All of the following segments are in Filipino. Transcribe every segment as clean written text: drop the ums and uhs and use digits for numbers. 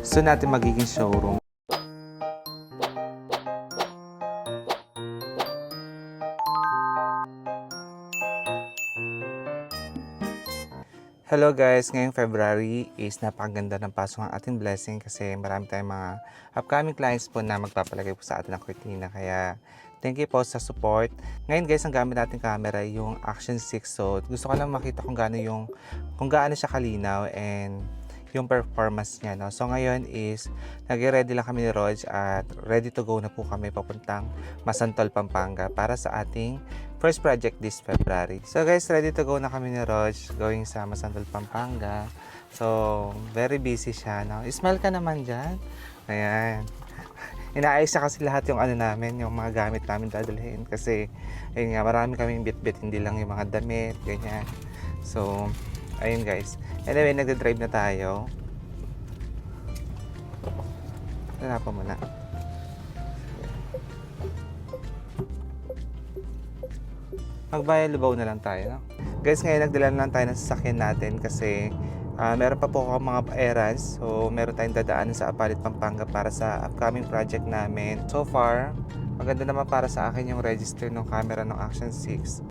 soon natin magiging showroom. Hello guys, ngayong February is napakaganda ng pasok ang ating blessing kasi marami tayong mga upcoming clients po na magpapalagay po sa atin ng cortina. Kaya thank you po sa support. Ngayon guys, ang gamit nating camera yung Action 6. So gusto ko lang makita kung gaano siya kalinaw and yung performance niya, no? So ngayon is nag-ready lang kami ni Rog at ready to go na po kami papuntang Masantol, Pampanga para sa ating first project this February. So guys, ready to go na kami ni Rog going sa Masantol, Pampanga. So very busy siya, no? Smile ka naman dyan. Ayan. Inaayos siya kasi lahat yung namin, yung mga gamit namin dadalhin kasi ayun nga, marami kaming bit-bit, hindi lang yung mga damit, ganyan. So ayun guys. Anyway, nagde-drive na tayo. Wala pa muna. Magbayad lubaw na lang tayo, no? Guys, ngayon nagdala na lang tayo ng sasakyan natin kasi meron pa po ako mga errands. So, meron tayong dadaanan sa Apalit, Pampanga para sa upcoming project namin. So far, maganda naman para sa akin yung register ng camera ng Action 6.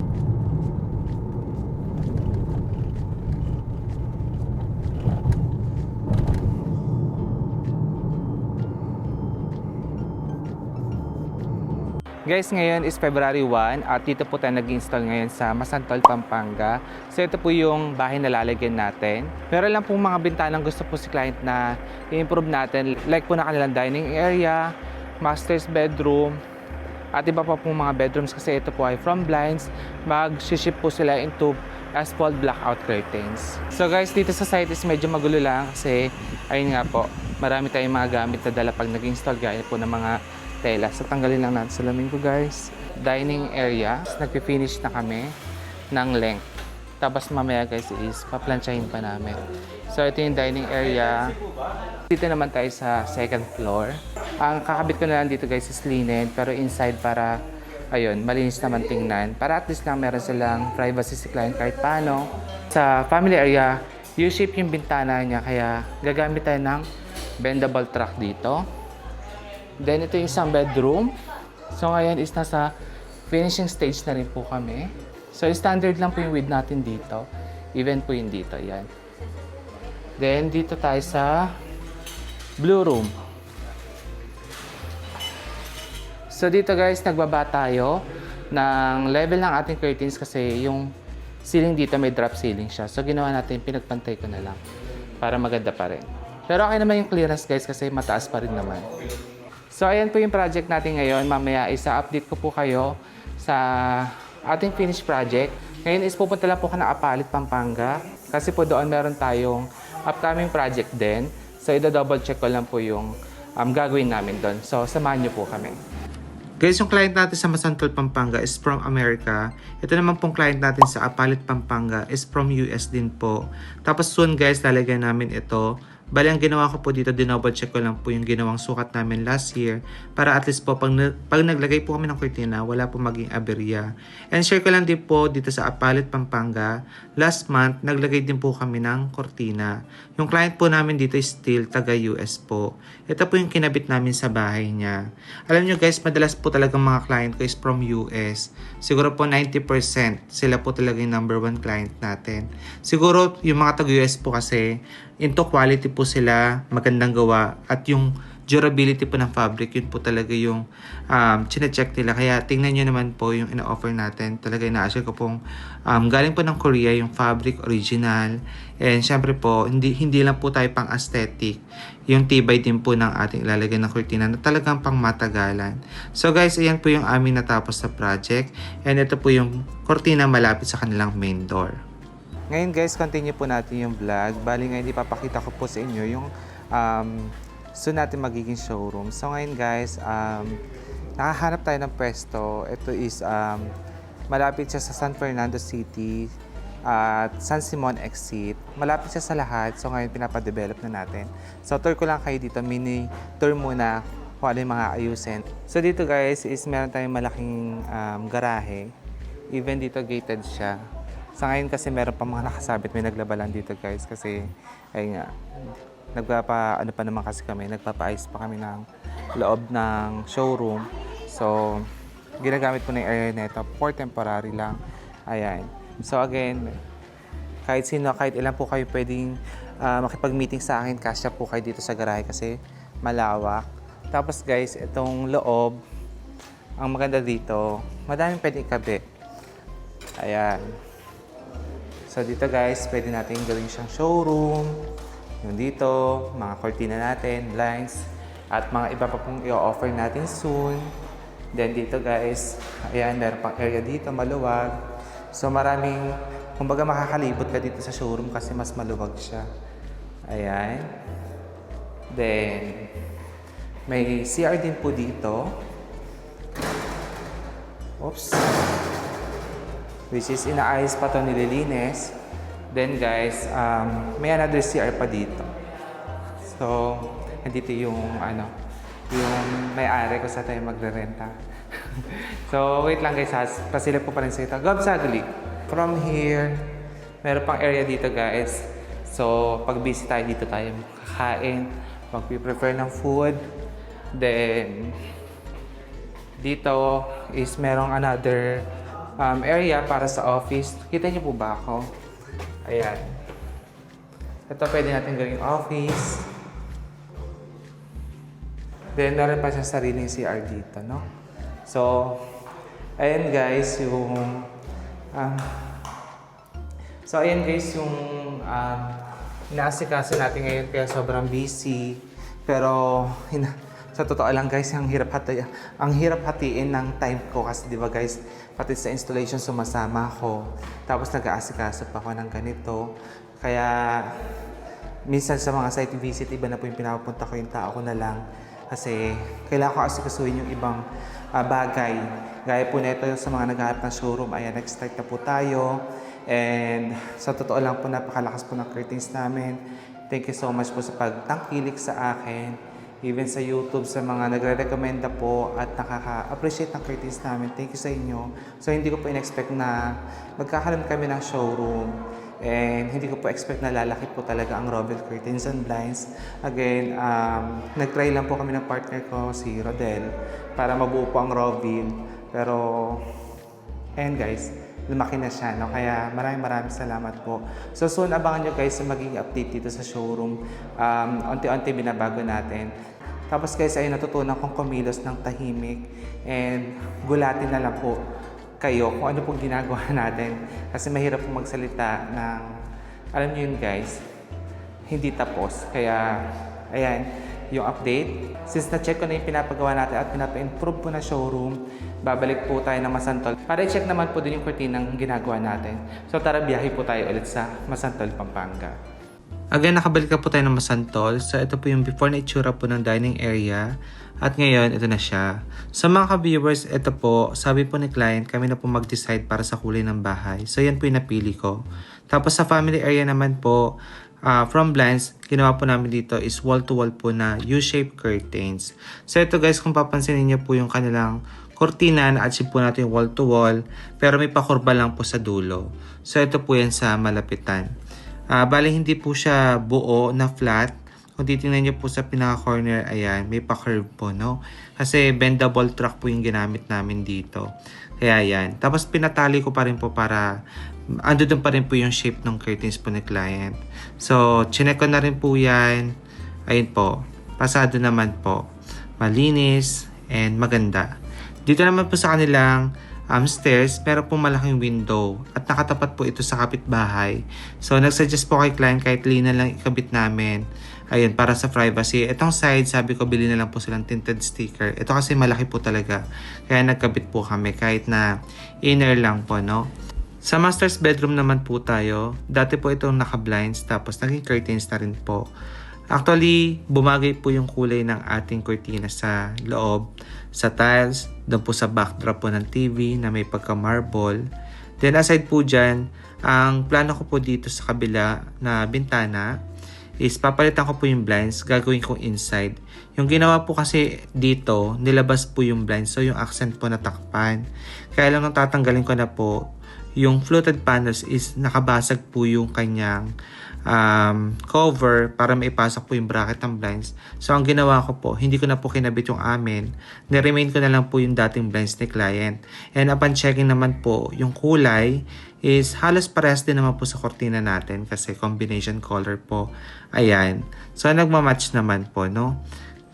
Guys, ngayon is February 1 at dito po tayo nag-install ngayon sa Masantol, Pampanga. So ito po yung bahay na lalagyan natin. Meron lang pong mga bintanang gusto po si client na i-improve natin. Like po na kanilang dining area, master's bedroom, at iba pa pong mga bedrooms kasi ito po ay from blinds. Mag-ship po sila into asphalt blackout curtains. So guys, dito sa site is medyo magulo lang kasi ayun nga po, marami tayong mga gamit na dala pag nag-install gaya po ng mga tela. So tanggalin lang natin salamin ko guys. Dining area, nagpi-finish na kami ng length. Tapos mamaya guys is paplansyahin pa namin. So ito yung dining area. Dito naman tayo sa second floor. Ang kakabit ko na lang dito guys is linen, pero inside para ayun, malinis naman tingnan. Para at least lang meron silang privacy si client kahit paano. Sa family area, U-shape yung bintana niya kaya gagamit tayo ng bendable track dito. Then ito yung isang bedroom. So ngayon is nasa finishing stage na rin po kami. So standard lang po yung width natin dito. Even po yung dito, yan. Then dito tayo sa blue room. So dito guys, nagbaba tayo ng level ng ating curtains kasi yung ceiling dito may drop ceiling siya. So ginawa natin, pinagpantay ko na lang para maganda pa rin. Pero okay naman yung clearance guys kasi mataas pa rin naman. So ayan po yung project natin ngayon. Mamaya isa-update ko po kayo sa ating finished project. Ngayon is pupunta lang po ka ng Apalit, Pampanga. Kasi po doon meron tayong upcoming project din. So i-double check ko lang po yung gagawin namin doon. So samahan niyo po kami. Guys, yung client natin sa Masantol, Pampanga is from America. Ito naman pong client natin sa Apalit, Pampanga is from US din po. Tapos soon guys, lalagyan namin ito. Bali, ang ginawa ko po dito, dinouble check ko lang po yung ginawang sukat namin last year para at least po pag naglagay po kami ng cortina, wala po maging aberya. And share ko lang din po dito sa Apalit, Pampanga. Last month, naglagay din po kami ng cortina. Yung client po namin dito is still taga-US po. Ito po yung kinabit namin sa bahay niya. Alam nyo guys, madalas po talagang mga client ko is from US. Siguro po 90% sila po talaga yung number 1 client natin. Siguro yung mga taga-US po kasi into quality po sila, magandang gawa, at yung durability po ng fabric, yun po talaga yung chine-check nila. Kaya tingnan nyo naman po yung ina-offer natin. Talaga ina-assure ko pong galing po ng Korea yung fabric original. And syempre po, hindi lang po tayo pang aesthetic. Yung tibay din po ng ating ilalagay ng cortina na talagang pang matagalan. So guys, ayan po yung aming natapos sa project. And ito po yung cortina malapit sa kanilang main door. Ngayon guys, continue po natin yung vlog. Bali ngayon, ipapakita ko po sa inyo yung soon natin magiging showroom. So ngayon guys, nakahanap tayo ng pwesto. Ito is malapit siya sa San Fernando City at San Simon Exit. Malapit siya sa lahat. So ngayon pinapadevelop na natin. So tour ko lang kayo dito. Mini tour muna kung ano yung mga ayusin. So dito guys is meron tayong malaking garahe. Even dito gated siya. Sa ngayon kasi meron pa mga nakasabit, may naglabalan dito guys kasi ayun nga, ano pa naman kasi kami, nagpapaayos pa kami ng loob ng showroom. So, ginagamit po na yung area nito for temporary lang. Ayan. So again, kahit sino, kahit ilan po kayo pwedeng makipag-meeting sa akin, kasya po kayo dito sa garahe kasi malawak. Tapos guys, itong loob, ang maganda dito, madaming pwedeng ikabi. Ayan. So dito guys, pwede natin gawin siyang showroom. Yung dito, mga cortina natin, blinds, at mga iba pa pong i-offer natin soon. Then dito guys, ayan, meron pang area dito, maluwag. So maraming, kumbaga makakalibot ka dito sa showroom kasi mas maluwag siya. Ayan. Then, may CR din po dito. Oops. Which is inaayos pa ito, nililinis. Then guys, may another CR pa dito. So, nandito yung yung may-ari ko sa tayo magre-renta. So, wait lang guys, pasilip po pa rin sa ito. Gob sagli. From here, meron pang area dito guys. So, pag busy tayo dito tayo makakain, mag-prefer ng food. Then, dito is merong another area para sa office. Kita niyo po ba ako? Ayan. Ito pwede natin gawing office. Then, meron pa siya sariling CR dito, no? So, ayan guys, yung inaasikaso natin ngayon kaya sobrang busy. Pero, sa totoo lang guys, ang hirap hatiin ng time ko kasi di ba guys, pati sa installation sumasama ako. Tapos nag-aasikaso pa ako ng ganito. Kaya minsan sa mga site visit, iba na po yung pinapunta ko, yung tao ko na lang. Kasi kailangan ko asikasuhin yung ibang bagay. Gaya po nito sa mga naghahanap ng showroom, ayan, nag-start na po tayo. And sa totoo lang po, napakalakas po ng curtains namin. Thank you so much po sa pagtangkilik sa akin. Even sa YouTube, sa mga nagre-recommenda po at nakaka-appreciate ng curtains namin. Thank you sa inyo. So, hindi ko po in-expect na magkakaroon kami ng showroom. And hindi ko po expect na lalaki po talaga ang Roville Curtains and Blinds. Again, nag-try lang po kami ng partner ko, si Rodel, para mabuo po ang Roville. Pero, ayan guys, lumaki na siya, no? Kaya maraming salamat po. So soon, abangan nyo guys sa magiging update dito sa showroom. Unti-unti binabago natin. Tapos guys, ay natutunan kong kumilos ng tahimik and gulatin na lang po kayo kung ano pong ginagawa natin. Kasi mahirap po magsalita ng, alam nyo yun guys, hindi tapos. Kaya, ayan, yung update. Since na-check ko na yung pinapagawa natin at pinapa-improve po na showroom, babalik po tayo ng Masantol. Para i-check naman po din yung kurtinang ginagawa natin. So tara, biyahe po tayo ulit sa Masantol, Pampanga. Again, nakabalik na po tayo ng Masantol. So ito po yung before na itsura po ng dining area. At ngayon, ito na siya. So mga ka-viewers, ito po, sabi po ni client, kami na po mag-decide para sa kulay ng bahay. So yan po yung napili ko. Tapos sa family area naman po, from blinds, ginawa po namin dito is wall-to-wall po na U-shaped curtains. So ito guys, kung papansinin niyo po yung kanilang kurtina, na-achieve po natin yung wall-to-wall, pero may pakurba lang po sa dulo. So ito po yan sa malapitan. Bali hindi po siya buo na flat. Kung titingnan niyo po sa pinaka-corner, ayan, may pa-curve po, no? Kasi bendable track po yung ginamit namin dito. Kaya yan. Tapos pinatali ko pa rin po para ando doon pa rin po yung shape ng curtains po ni client. So, chinek ko na rin po yan. Ayun po. Pasado naman po. Malinis and maganda. Dito naman po sa kanilang stairs, pero po malaking window. At nakatapat po ito sa kapitbahay. So, nagsuggest po kay client kahit lina lang ikabit namin. Ayun, para sa privacy. Itong side, sabi ko, bili na lang po silang tinted sticker. Ito kasi malaki po talaga. Kaya nagkabit po kami kahit na inner lang po, no? Sa master's bedroom naman po tayo. Dati po itong naka-blinds, tapos naging curtains na rin po. Actually, bumagay po yung kulay ng ating kurtina sa loob, sa tiles, doon po sa backdrop po ng TV na may pagka-marble. Then aside po dyan, ang plano ko po dito sa kabila na bintana is papalitan ko po yung blinds, gagawin kong inside. Yung ginawa po kasi dito, nilabas po yung blinds, so yung accent po natakpan. Kaya lang nung tatanggalin ko na po yung fluted panels is nakabasag po yung kanyang cover para maipasok po yung bracket ng blinds. So ang ginawa ko po, hindi ko na po kinabit yung amin, ni-remain ko na lang po yung dating blinds ni client. And upon checking naman po, yung kulay is halos parehas din naman po sa kortina natin kasi combination color po. Ayan. So nagmamatch naman po, no?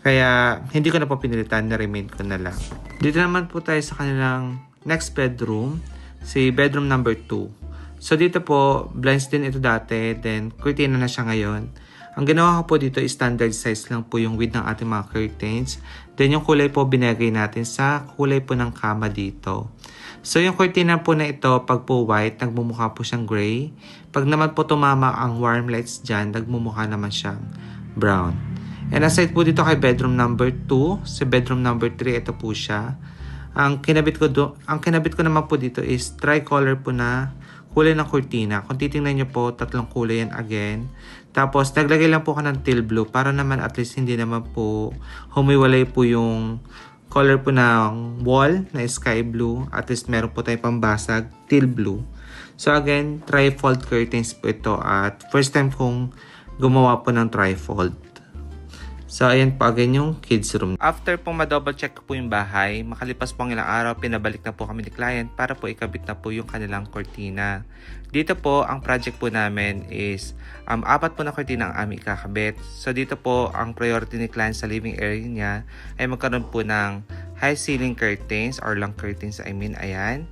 Kaya hindi ko na po pinilitan, na-remain ko na lang. Dito naman po tayo sa kanilang next bedroom, si bedroom number 2. So dito po, blinds din ito dati, then curtain na siya ngayon. Ang ginawa ko po dito is standard size lang po yung width ng ating mga curtains. Then yung kulay po binigay natin sa kulay po ng kama dito. So yung curtain po na ito, pag po white, nagmumukha po siyang gray. Pag naman po tumama ang warm lights dyan, nagmumukha naman siyang brown. And aside po dito kay bedroom number 2, sa bedroom number 3, ito po siya. Ang kinabit ko naman po dito is tricolor po na kulay ng kurtina. Kung titingnan nyo po, tatlong kulay yan again. Tapos, naglagay lang po ka ng teal blue para naman at least hindi naman po humiwalay po yung color po ng wall na sky blue. At least meron po tayong pambasag, teal blue. So again, trifold curtains po ito at first time kong gumawa po ng trifold. So, ayan po again yung kids room. After pong ma-double check po yung bahay, makalipas po ang ilang araw, pinabalik na po kami ni client para po ikabit na po yung kanilang kortina. Dito po, ang project po namin is 4 po na kortina ang aming ikakabit. So, dito po, ang priority ni client sa living area niya ay magkaroon po ng high ceiling curtains or long curtains, ayan.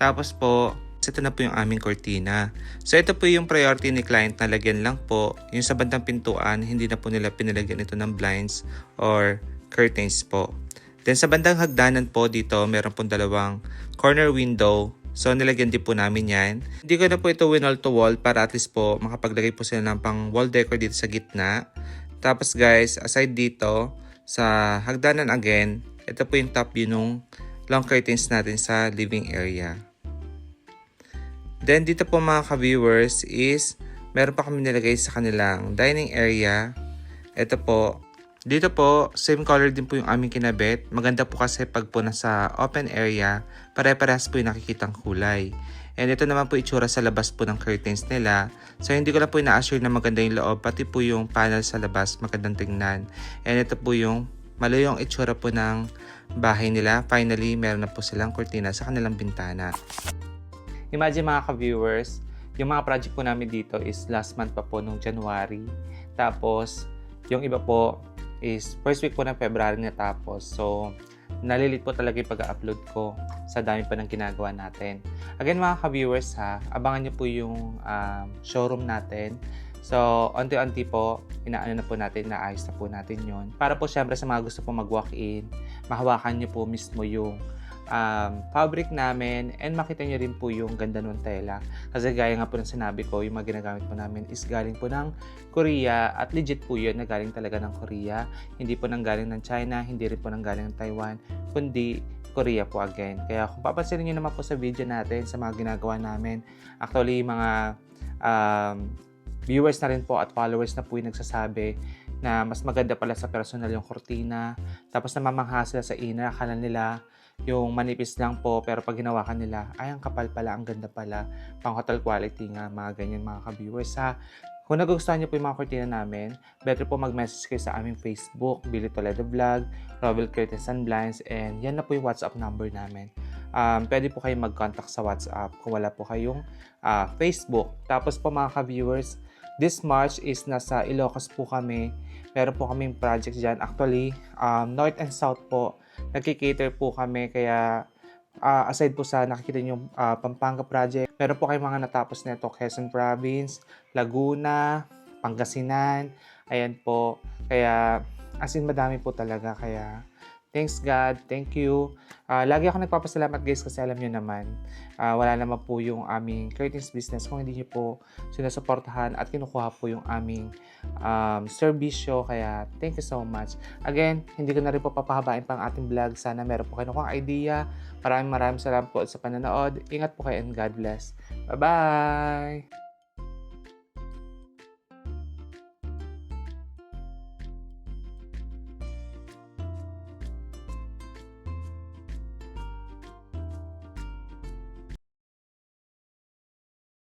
Tapos po, ito na po yung aming kortina. So ito po yung priority ni client na lagyan lang po. Yung sa bandang pintuan, hindi na po nila pinalagyan ito ng blinds or curtains po. Then sa bandang hagdanan po dito, meron pong 2 corner window. So nilagyan din po namin yan. Hindi ko na po ito wall to wall para at least po makapaglagay po sila ng pang wall decor dito sa gitna. Tapos guys, aside dito, sa hagdanan again, ito po yung top view nung long curtains natin sa living area. Then dito po mga ka-viewers is meron pa kami nilagay sa kanilang dining area. Ito po. Dito po, same color din po yung aming kinabit. Maganda po kasi pag po nasa open area, pare-parehas po yung nakikitang kulay. And ito naman po itsura sa labas po ng curtains nila. So hindi ko lang po ina-assure na maganda yung loob, pati po yung panel sa labas magandang tingnan. And ito po yung malayong itsura po ng bahay nila. Finally, meron na po silang kurtina sa kanilang bintana. Imagine mga ka-viewers, yung mga project po namin dito is last month pa po nung January. Tapos, yung iba po is first week po ng February natapos. So, nalilit po talaga yung pag-upload ko sa dami pa ng ginagawa natin. Again mga ka-viewers abangan nyo po yung showroom natin. So, unti-unti po, inaano na po natin, naayos na po natin yon. Para po syempre sa mga gusto po mag-walk-in, mahawakan nyo po mismo yung fabric namin and makita nyo rin po yung ganda ng tela. Kasi gaya nga po ng sinabi ko, yung mga ginagamit po namin is galing po ng Korea at legit po yun na galing talaga ng Korea. Hindi po nang galing ng China, hindi rin po nang galing ng Taiwan, kundi Korea po again. Kaya kung papansinin nyo naman po sa video natin, sa mga ginagawa namin, actually mga viewers na rin po at followers na po yung nagsasabi na mas maganda pala sa personal yung kortina. Tapos namamangha sila sa inner, akala nila yung manipis lang po, pero pag hinawakan nila, ay ang kapal pala, ang ganda pala, pang hotel quality nga, mga ganyan mga ka-viewers Kung nagustuhan niyo po yung mga kortina namin, better po mag-message kayo sa aming Facebook, Billy Toledo Vlog, Rovel Curtains and Blinds, and yan na po yung WhatsApp number namin. Pwede po kayo mag-contact sa WhatsApp kung wala po kayong Facebook. Tapos po mga ka-viewers, this March is nasa Ilocos po kami. Meron po kaming project dyan. Actually, North and South po, nagkikater po kami. Kaya aside po sa nakikita nyo Pampanga project, meron po kayong mga natapos nito, Quezon Province, Laguna, Pangasinan. Ayan po. Kaya as in madami po talaga. Kaya thanks God, thank you. Lagi ako nagpapasalamat guys kasi alam nyo naman, wala naman po yung aming curtains business kung hindi nyo po sinusuportahan at kinukuha po yung aming serbisyo. Kaya thank you so much. Again, hindi ko na rin po papahabain pang ating vlog. Sana meron po kayo ng idea. Maraming salamat po sa panonood. Ingat po kayo and God bless. Bye-bye!